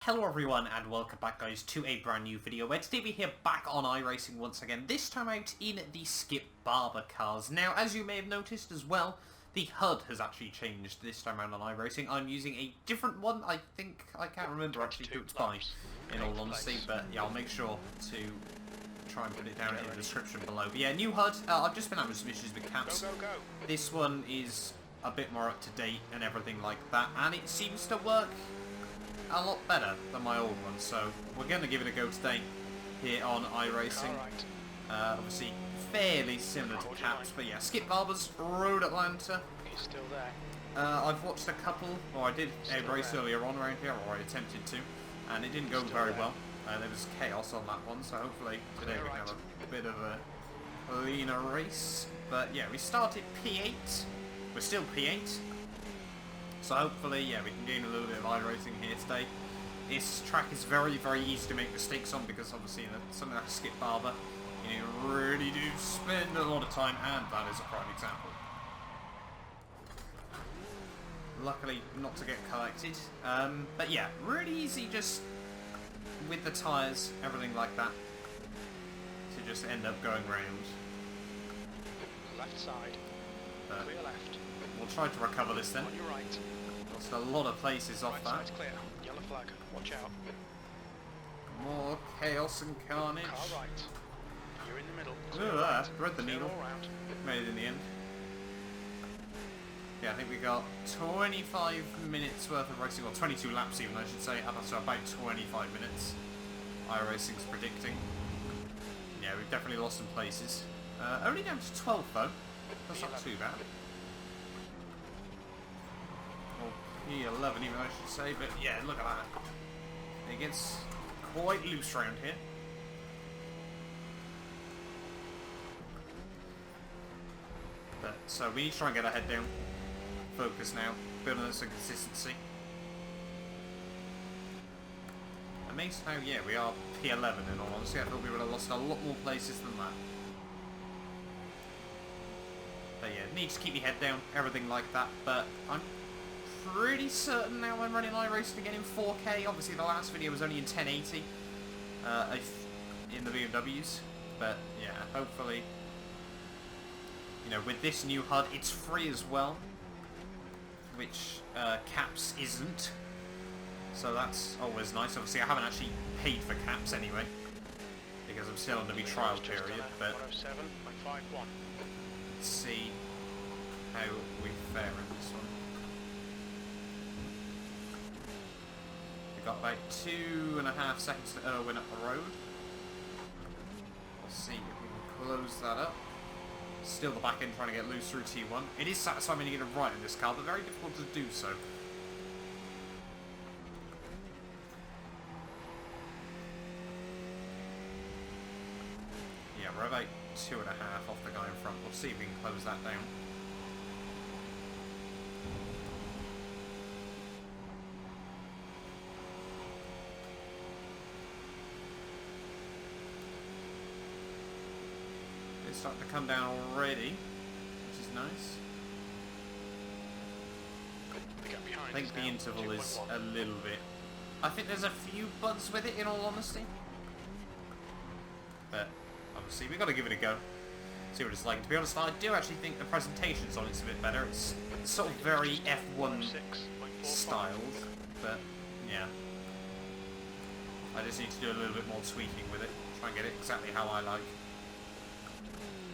Hello everyone and welcome back guys to a brand new video where today we're here back on Iracing once again, this time out in the Skip Barber cars. Now as you may have noticed as well, the HUD has actually changed this time around on Iracing. I'm using a different one, I think, I can't remember actually who it's by in all honesty, but yeah, I'll make sure to try and put it down in the description below. But yeah, new HUD, I've just been having some issues with caps. This one is a bit more up to date and everything like that, and it seems to work a lot better than my old one, so we're going to give it a go today here on Iracing. Obviously fairly similar to caps, but yeah, Skip Barbers, Road Atlanta. He's still there. I've watched a couple, or I did a race earlier on around here, or I attempted to, and it didn't go very well. There was chaos on that one, so hopefully today we can have a bit of a leaner race. But yeah, we started P8, we're still P8. So hopefully, yeah, we can gain a little bit of iRacing here today. This track is very, very easy to make mistakes on because obviously something like a Skip Barber, you really do spend a lot of time, and that is a prime example. Luckily, not to get collected. But yeah, really easy just with the tyres, everything like that, to just end up going round. Left side. Clear left. We'll try to recover this then. On your right. Lost a lot of places off Right that. side's clear. Yellow flag. Watch out. More chaos and carnage. Car right. You're in the middle. Look at that. Thread the Clear needle. all round. Made it in the end. Yeah, I think we got 25 minutes worth of racing, or 22 laps even I should say, up to about 25 minutes. iRacing's predicting. Yeah, we've definitely lost some places. Only down to 12 though. That's not too bad. Or P11 even I should say, but yeah, look at that. It gets quite loose around here. But, so we need to try and get our head down. Focus now. Building up some consistency. Amazing how, yeah, we are P11 in all honesty. I thought we would have lost a lot more places than that. But yeah, need to keep your head down, everything like that, but I'm pretty certain now I'm running iRacing again in 4K. Obviously the last video was only in 1080 in the BMWs, but yeah, hopefully, you know, with this new HUD, it's free as well, which caps isn't, so that's always nice. Obviously I haven't actually paid for caps anyway, because I'm still under my trial period, but 107.51. let's see how we fare in this one. We've got about 2.5 seconds to Irwin up the road. We'll see if we can close that up. Still the back end trying to get loose through T1. It is satisfying when you get it right in this car, but very difficult to do so. Yeah, we're about 2.5 off the guy in front. We'll see if we can close that down. It's starting to come down already, which is nice. I think the interval is a little bit... I think there's a few bugs with it in all honesty. But obviously we've got to give it a go. See what it's like. To be honest, I do actually think the presentations on it's a bit better. It's sort of very F1 styled, but yeah. I just need to do a little bit more tweaking with it. Try and get it exactly how I like.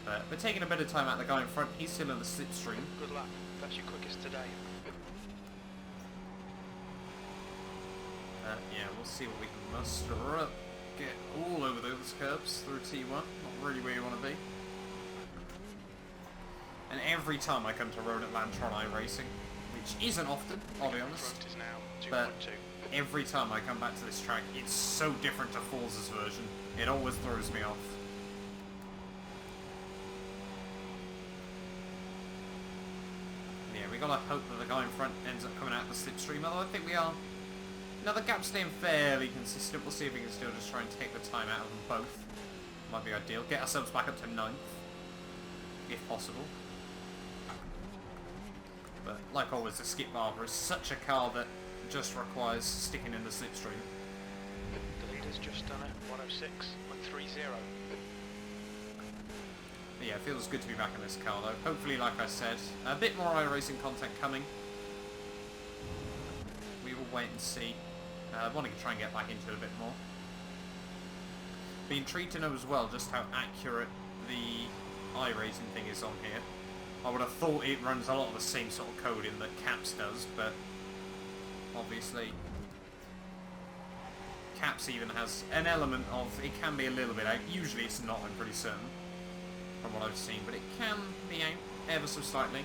But we're taking a bit of time out. The guy in front, he's still in the slipstream. Good luck. That's your quickest today. Yeah, we'll see what we can muster up. Get all over those curbs through T1. Not really where you want to be. And every time I come to Road Atlanta on iRacing, which isn't often, I'll be honest, but every time I come back to this track, it's so different to Forza's version. It always throws me off. Yeah, we gotta hope that the guy in front ends up coming out of the slipstream, although I think we are. Now the gap's staying fairly consistent. We'll see if we can still just try and take the time out of them both. Might be ideal. Get ourselves back up to 9th, if possible. But like always, the Skip Barber is such a car that just requires sticking in the slipstream. has just done a 106.30. But yeah, it feels good to be back in this car though. Hopefully, like I said, a bit more iRacing content coming. We will wait and see. I want to try and get back into it a bit more. Be intrigued to know as well just how accurate the iRacing thing is on here. I would have thought it runs a lot of the same sort of coding that Caps does, but obviously Caps even has an element of, it can be a little bit out. Usually it's not, I'm pretty certain, from what I've seen, but it can be out ever so slightly.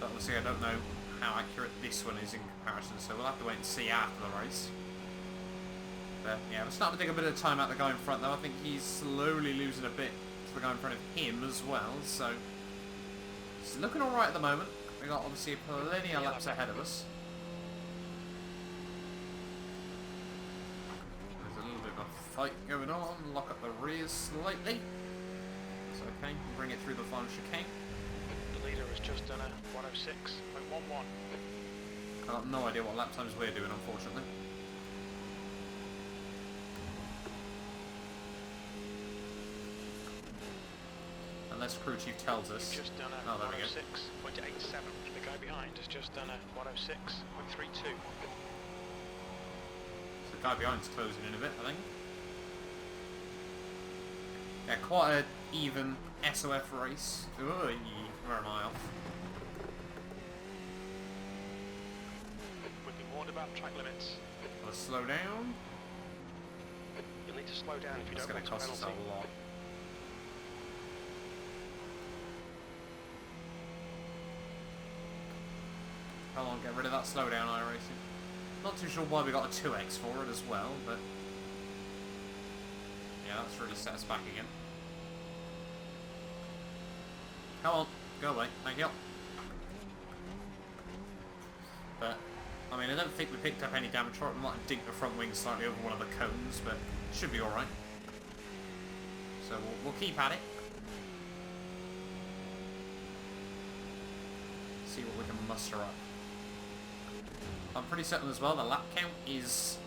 But obviously I don't know how accurate this one is in comparison, so we'll have to wait and see after the race. But yeah, we're starting to take a bit of time out the guy in front though. I think he's slowly losing a bit to the guy in front of him as well, so it's looking alright at the moment. We've got obviously plenty of laps ahead of us. There's a little bit of a fight going on. Lock up the rears slightly. It's okay, we'll bring it through the final chicane. The leader has just done a 106.11. I've got no idea what lap times we're doing, unfortunately. Unless crew chief tells us. You've just done a 106.87. The guy behind has just done a 106.32. So the guy behind's closing in a bit, I think. Yeah, quite an even SOF race. Ooh, where am I off? We've been warned about track limits. Let's slow down. You'll need to slow down if you That's don't going to want a cost us penalty. a lot. Come on, get rid of that slowdown, iRacing. Not too sure why we got a 2x for it as well, but yeah, that's really set us back again. Come on, go away, thank you. But, I mean, I don't think we picked up any damage for it. We might have dinked the front wing slightly over one of the cones, but it should be alright. So we'll keep at it. See what we can muster up. I'm pretty certain as well the lap count is,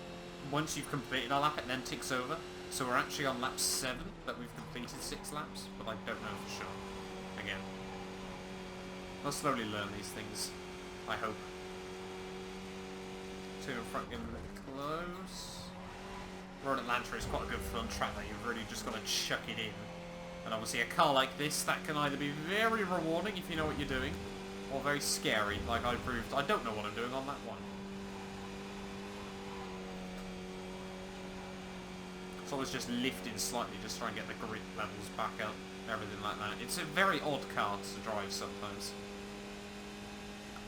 once you've completed a lap, it then ticks over. So we're actually on lap 7, but we've completed 6 laps, but I don't know for sure. Again, we'll slowly learn these things, I hope. Two in front, getting a bit close. Road Atlanta is quite a good fun track that you've really just got to chuck it in. And obviously a car like this, that can either be very rewarding if you know what you're doing, or very scary, like I proved. I don't know what I'm doing on that one. So I was just lifting slightly, just trying to get the grip levels back up, everything like that. It's a very odd car to drive sometimes.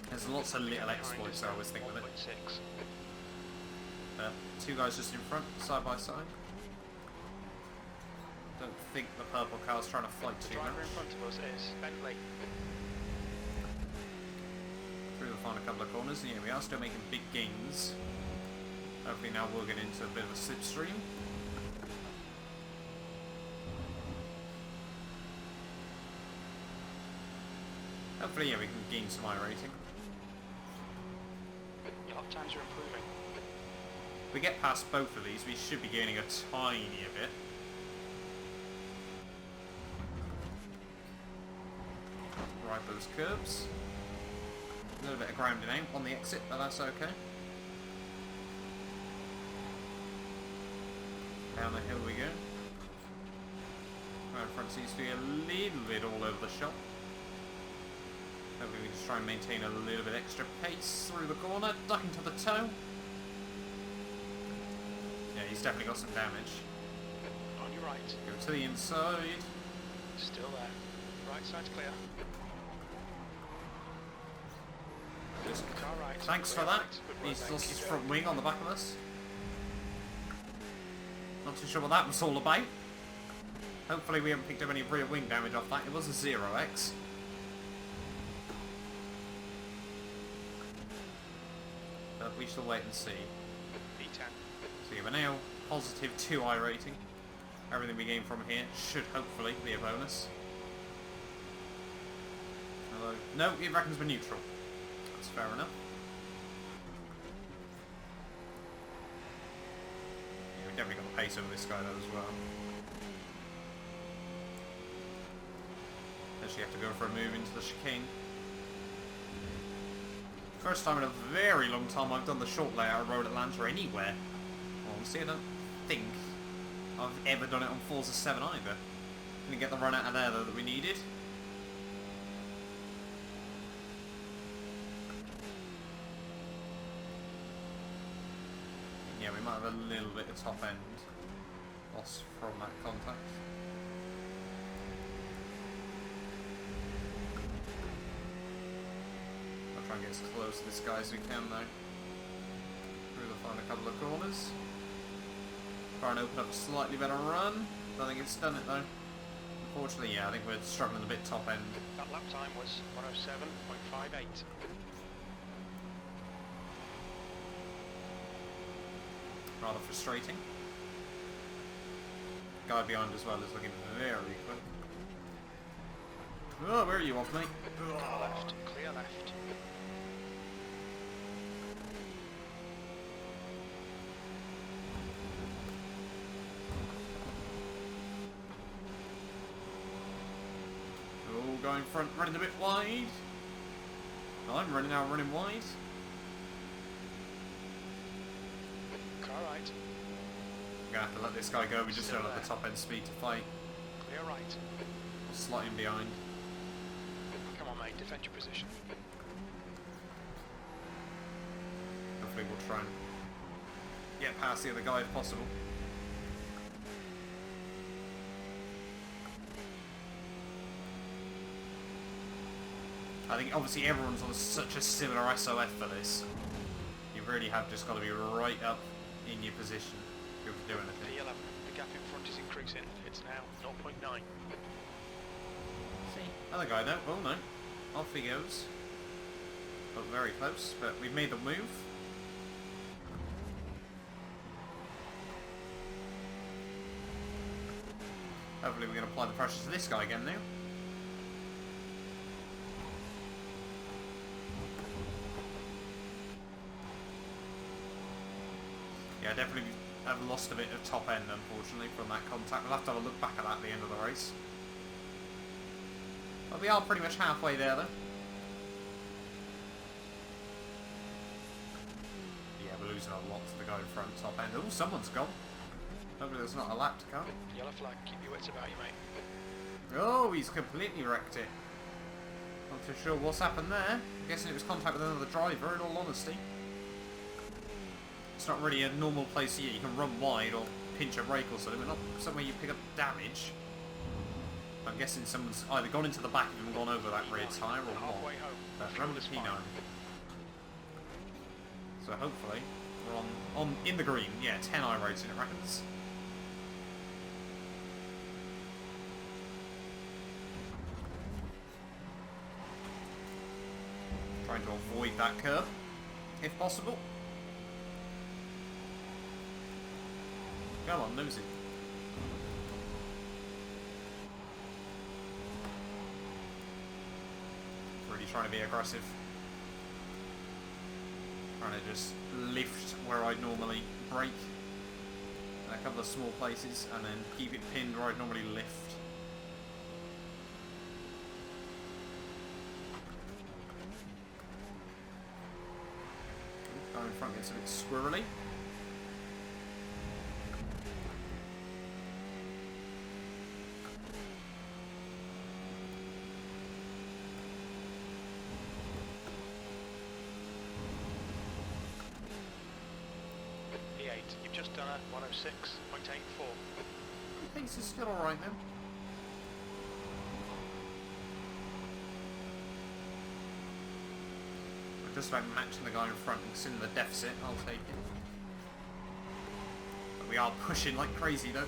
There's lots of little exploits I always think with it. Two guys just in front, side by side. Don't think the purple car's trying to fight too much. The driver in front of us is Bentley. Through the final couple of corners, and yeah, we are still making big gains. Hopefully now we'll get into a bit of a slipstream. Hopefully, yeah, we can gain some iRacing. Your lap times are improving. If we get past both of these, we should be gaining a tiny bit. Ride those curbs. A little bit of grounding out on the exit, but that's okay. Down the hill we go. Right in front seems to be a little bit all over the shop. Hopefully we just try and maintain a little bit extra pace through the corner, ducking to the toe. Yeah, he's definitely got some damage. On your right. Go to the inside. Still there. Right side's clear. Just Car right. thanks for Clear that. right. Good work, He's thank lost you, his Joe. front wing on the back of us. Not too sure what that was all about. Hopefully we haven't picked up any rear wing damage off that. It was a 0x. But we shall wait and see. E10. So yeah, we're now positive 2 iRating. Everything we gain from here should hopefully be a bonus. Although, no, it reckons we're neutral. That's fair enough. Yeah, we Definitely got the pace over this guy though as well. Actually have to go for a move into the chicane. First time in a very long time I've done the short layout of Road Atlanta anywhere. Honestly, I don't think I've ever done it on Forza 7 either. Didn't get the run out of there though that we needed. Yeah, we might have a little bit of top end loss from that contact. I'll try and get as close to this guy as we can though. Maybe we'll find a couple of corners. Try and open up a slightly better run. Don't think it's done it though. Unfortunately, yeah, I think we're struggling a bit top end. That lap time was 107.58. Rather frustrating. Guy behind as well is looking very quick. Oh, where are you off, mate? Car left, clear left. Oh, going front, running a bit wide. I'm running now, running wide. Car right. We're gonna have to let this guy go, we just Still don't have the there. top end speed to fight. Clear right. We'll slot him behind. Come on, mate, defend your position. Hopefully we'll try and get past the other guy if possible. I think obviously everyone's on such a similar SOF for this. You really have just got to be right up in your position if you're doing anything. The 11, the gap in front is increasing. It's now 0.9. See, other guy though. Oh no, off he goes. Got very close, but we've made the move. Hopefully we're going to apply the pressure to this guy again now. Yeah, definitely have lost a bit of top end, unfortunately, from that contact. We'll have to have a look back at that at the end of the race. But we are pretty much halfway there, though. Yeah, we're losing a lot to the guy in front, top end. Oh, someone's gone. Hopefully there's not a lap to come. Yellow flag, keep your wits about you, mate. Oh, he's completely wrecked it. Not too sure what's happened there. I'm guessing it was contact with another driver, in all honesty. It's not really a normal place here. You can run wide or pinch a brake or something, but not somewhere you pick up damage. I'm guessing someone's either gone into the back of him and gone over that rear tyre or what. Halfway home. But Fuel remember is the P9. fine. So hopefully we're on in the green. Yeah, 10 Iracing it reckons. Trying to avoid that curb, if possible. Come on, lose it. Really trying to be aggressive. Trying to just lift where I'd normally brake. In a couple of small places, and then keep it pinned where I'd normally lift. Going in front gets a bit squirrely. E8, you've just done a 106.84. Pace is still alright then. We're just about matching the guy in front and considering the deficit, I'll take it. But we are pushing like crazy though. As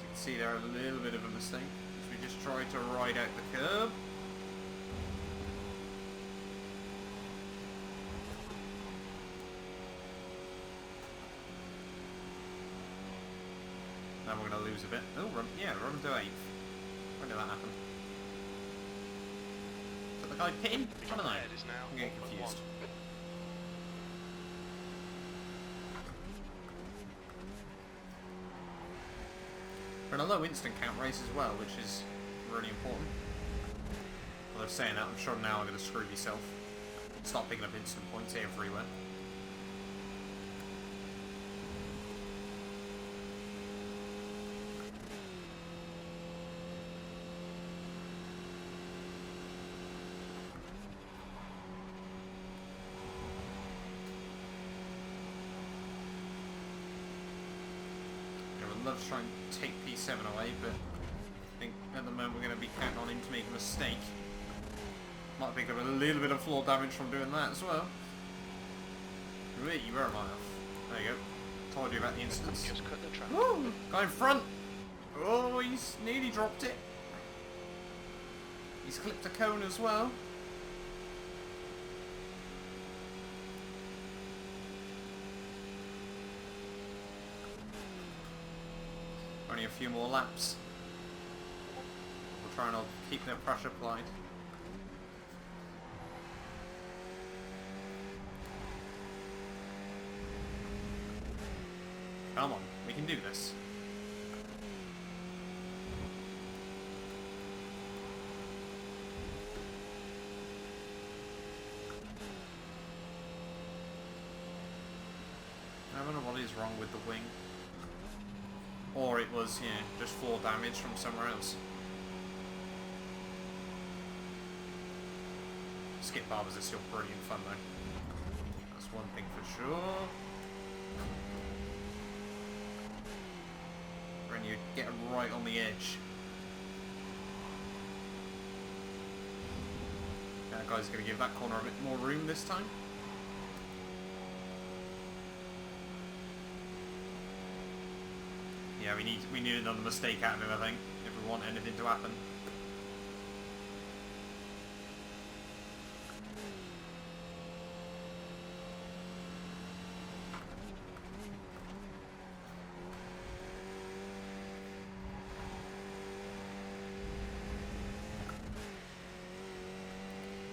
you can see there, a little bit of a mistake. As we just tried to ride out the curb. Now we're going to lose a bit. Oh, yeah, run to 8th. When did that happen? Is that the guy pitting? I don't know. Head is now I'm getting 1.1. confused. We're in a low instant count race as well, which is really important. Although saying that, I'm sure now I'm going to screw myself. Start picking up instant points everywhere. I'd love to try and take P7 away, but I think at the moment we're going to be counting on him to make a mistake. Might pick up a little bit of floor damage from doing that as well. Wait, where am I off? There you go. Told you about the instance. Just cut the track. Woo! Guy in front! Oh, he's nearly dropped it. He's clipped a cone as well. Only a few more laps. We'll try and keep their pressure applied. Come on, we can do this. I don't know what is wrong with the wing. Or it was, yeah, just floor damage from somewhere else. Skip barbers are still brilliant fun though. That's one thing for sure. When you get them right on the edge. That guy's going to give that corner a bit more room this time. Yeah, we need another mistake out of him, I think, if we want anything to happen.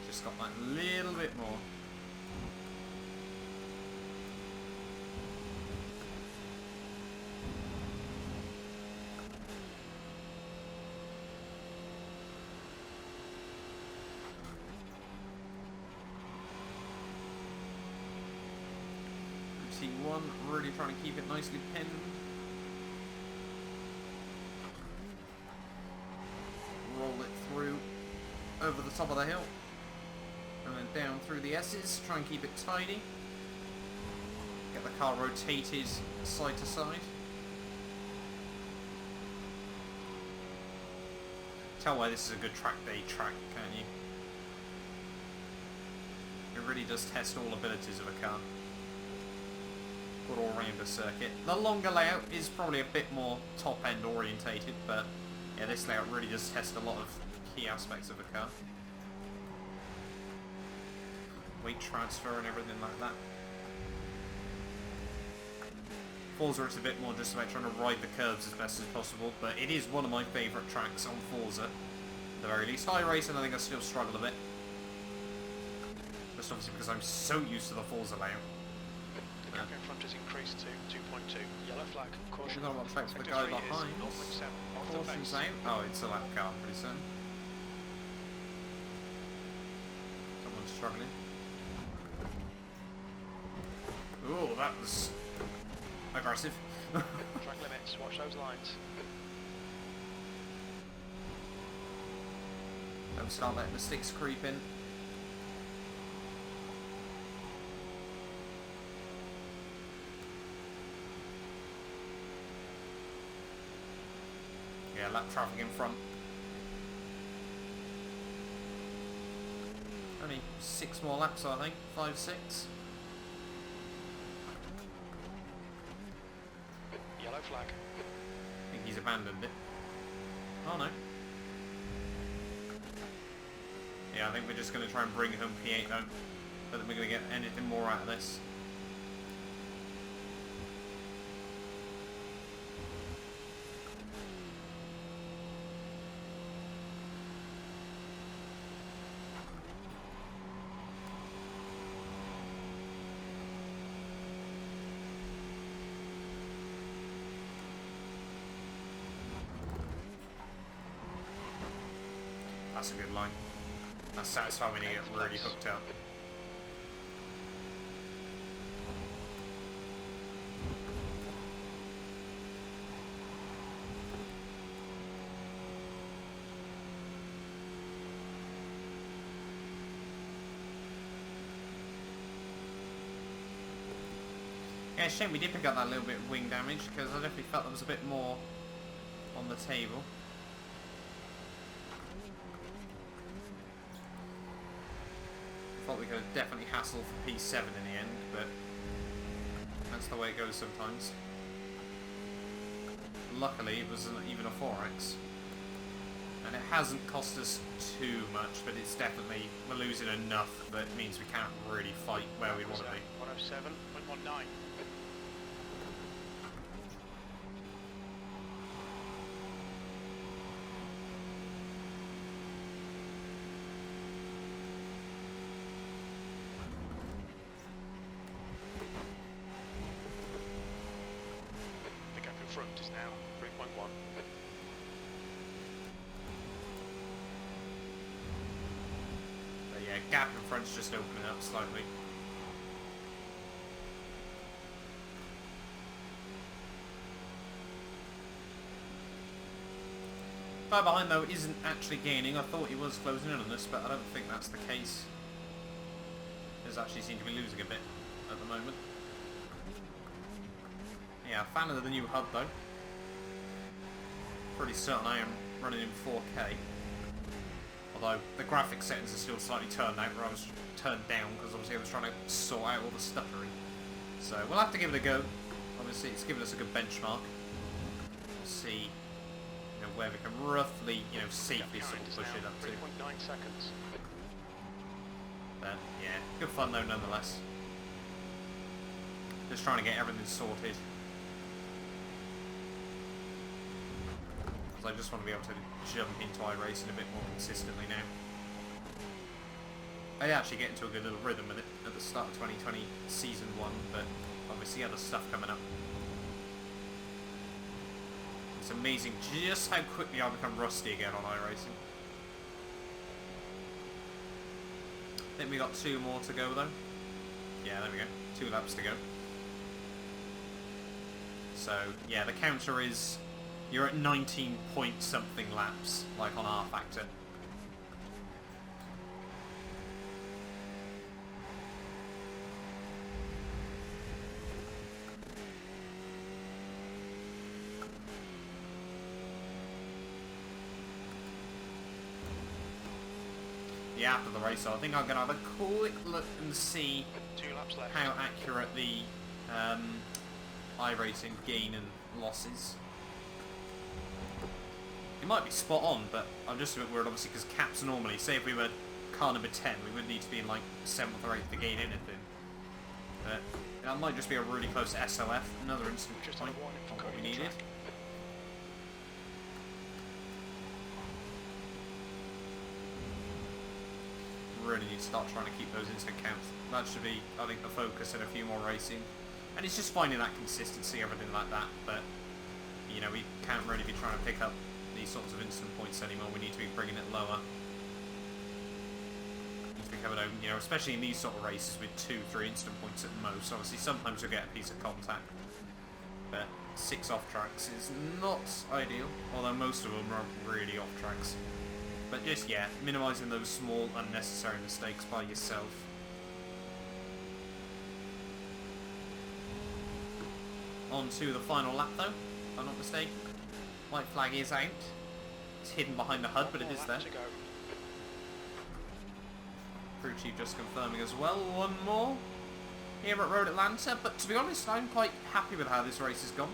Just got that little bit more. T1 really trying to keep it nicely pinned. Roll it through over the top of the hill. And then down through the S's, try and keep it tidy. Get the car rotated side to side. Tell why this is a good track day track, can't you? It really does test all abilities of a car. Good all-rounder circuit. The longer layout is probably a bit more top-end orientated, but yeah, this layout really does test a lot of key aspects of a car. Weight transfer and everything like that. Forza, it's a bit more just about trying to ride the curves as best as possible, but it is one of my favourite tracks on Forza, at the very least. Iracing, I think I still struggle a bit. Just obviously because I'm so used to the Forza layout. The gap in front has increased to 2.2. Yellow flag. Caution. We've got to watch out for the guy behind. Caution's out. Oh, it's a lap car pretty soon. Someone's struggling. Ooh, that was aggressive. Track limits. Watch those lines. Don't start letting the sticks creep in. Yeah, lap traffic in front. Only 6 more laps, I think. 5, 6. Yellow flag. I think he's abandoned it. Oh no. Yeah, I think we're just going to try and bring home P8 though. I don't think we're going to get anything more out of this. That's a good line. That's satisfying when you get really hooked up. Yeah, shame we did pick up that little bit of wing damage, because I definitely felt there was a bit more on the table. Thought we could have definitely hassled for P7 in the end, but that's the way it goes sometimes. Luckily, it wasn't even a 4X. And it hasn't cost us too much, but it's definitely, we're losing enough that it means we can't really fight where we want to be. 107.19. The gap in front is now 3.1. But yeah, gap in front's just opening up slightly. Guy behind though isn't actually gaining. I thought he was closing in on us, but I don't think that's the case. Does actually seem to be losing a bit at the moment. Yeah, fan of the new HUD though. Pretty certain I am running in 4K. Although the graphic settings are still slightly turned out, where I was turned down because obviously I was trying to sort out all the stuttering. So we'll have to give it a go. Obviously it's given us a good benchmark. We'll see where we can roughly, safely sort of push it up to. 3.9 seconds. But yeah, good fun though nonetheless. Just trying to get everything sorted. Because I just want to be able to jump into iRacing a bit more consistently now. I actually get into a good little rhythm with it at the start of 2020 Season 1, but obviously other stuff coming up. It's amazing just how quickly I become rusty again on iRacing. I think we got 2 more to go though. Yeah, there we go. 2 laps to go. So, yeah, the counter is... You're at 19 point something laps, like on R Factor. Yeah, after the race, so I think I'm going to have a quick look and see 2 laps left. how accurate the iRacing gain and losses. It might be spot on, but I'm just a bit worried, obviously, because caps normally, say if we were car number 10, we would need to be in like 7th or 8th to gain anything. But that might just be a really close SOF, another instant Just point had a warning for on what we coding the needed. track. Really need to start trying to keep those instant counts. That should be, I think, the focus in a few more racing. And it's just finding that consistency, everything like that. But, we can't really be trying to pick up these sorts of instant points anymore. We need to be bringing it lower. Need to be coming home, especially in these sort of races with 2-3 instant points at most. Obviously, sometimes you'll get a piece of contact. But 6 off tracks is not ideal. Although most of them are really off tracks. But just, yeah, minimising those small, unnecessary mistakes by yourself. On to the final lap, though, if I'm not mistaken. White flag is out. It's hidden behind the HUD, but it is there. Crew Chief just confirming as well. 1 more here at Road Atlanta. But to be honest, I'm quite happy with how this race has gone.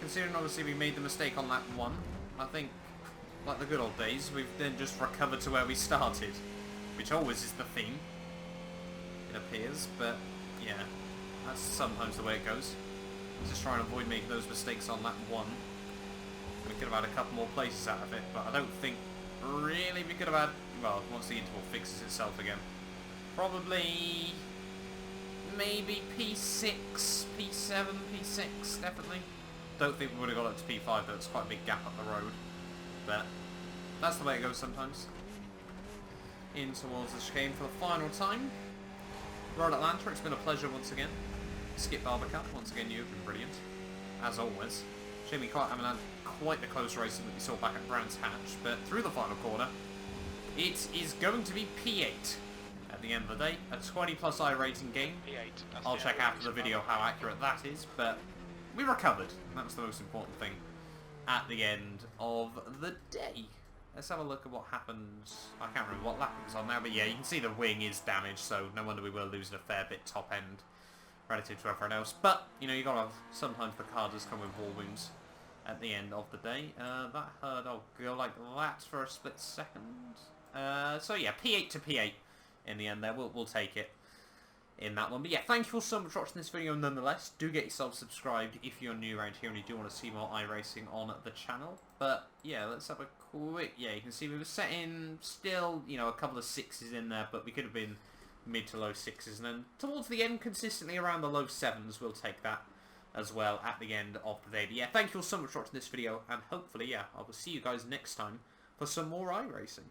Considering, obviously, we made the mistake on lap 1. I think... like the good old days, we've then just recovered to where we started, which always is the theme, it appears, but yeah, that's sometimes the way it goes. Just try and avoid making those mistakes on lap 1. We could have had a couple more places out of it, but I don't think really we could have had, well, once the interval fixes itself again. Probably, maybe P6, P7, P6, definitely. Don't think we would have got up to P5 though, it's quite a big gap up the road. But that's the way it goes sometimes. in towards the chicane for the final time. Road Atlanta, it's been a pleasure once again. Skip Barber Cup, once again you've been brilliant, as always. Shame we haven't had quite the close racing that we saw back at Brands Hatch, but through the final corner, it is going to be P8 at the end of the day. A 20 plus iRacing game. P8. I'll check after the video how accurate that is, but we recovered. That was the most important thing at the end of the day. Let's have a look at what happens. I can't remember what lap it was on now, but yeah, you can see the wing is damaged, so no wonder we were losing a fair bit top end relative to everyone else. But, you know, you gotta have, sometimes the car does come with war wounds at the end of the day. That herd, I'll go like that for a split second. So yeah, P8 to P8 in the end there. We'll take it in that one. But yeah, thank you all so much for watching this video nonetheless. Do get yourself subscribed if you're new around here and you do want to see more iRacing on the channel. But yeah, let's have a quick... Yeah, you can see we were setting still, you know, a couple of 6s in there, but we could have been mid to low 6s. And then towards the end, consistently around the low 7s, we'll take that as well at the end of the day. But yeah, thank you all so much for watching this video, and hopefully, yeah, I will see you guys next time for some more iRacing.